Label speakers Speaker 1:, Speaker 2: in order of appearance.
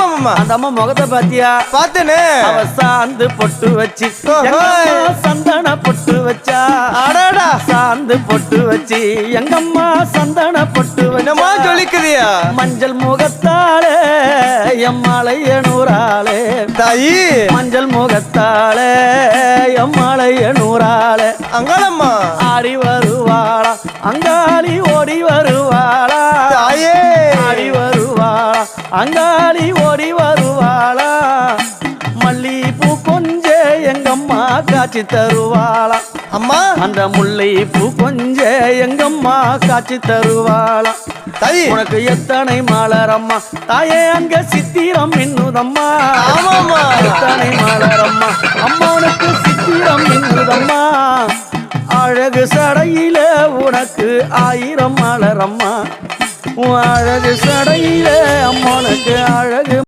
Speaker 1: ஆமா
Speaker 2: அந்த அம்மா முகத்தை பாத்தியா?
Speaker 1: பாத்தேனே.
Speaker 2: அவ சாந்து பொட்டு வச்சு சந்தன பொட்டு வச்சா.
Speaker 1: அடடா
Speaker 2: சாந்து பொட்டு வச்சு எங்கம்மா சந்தன பொட்டு
Speaker 1: என்னமா சொல்லிக்குதியா?
Speaker 2: மஞ்சள் முகத்தாலே எம்மாளைய நூறாளே
Speaker 1: தாயி.
Speaker 2: மஞ்சள் முகத்தாலே எம்மாளைய நூறாளே
Speaker 1: அங்காளம்மா
Speaker 2: ஆடி வருவாளா அங்காளி ஓடி வருவாளா
Speaker 1: தாயே.
Speaker 2: ஆடி வருவாளா அங்காளி ஓடி வருவாளா மல்லிப்பூ கொஞ்ச எங்கம்மா காட்சி தருவாளா
Speaker 1: அம்மா
Speaker 2: அந்த முல்லை பூ கொஞ்ச எங்கம்மா காட்சி தருவாளா
Speaker 1: தாயி.
Speaker 2: உனக்கு எத்தனை மலரம்மா தாயே அங்க சித்திரம் மின்னுதம்மா.
Speaker 1: ஆமாம்மா.
Speaker 2: எத்தனை மலரம்மா அம்மா உனக்கு சித்திரம் மின்னுதம்மா. அழகு சடையில உனக்கு 1000 மலரம்மா. அழகு சடையில அம்மா உனக்கு அழகு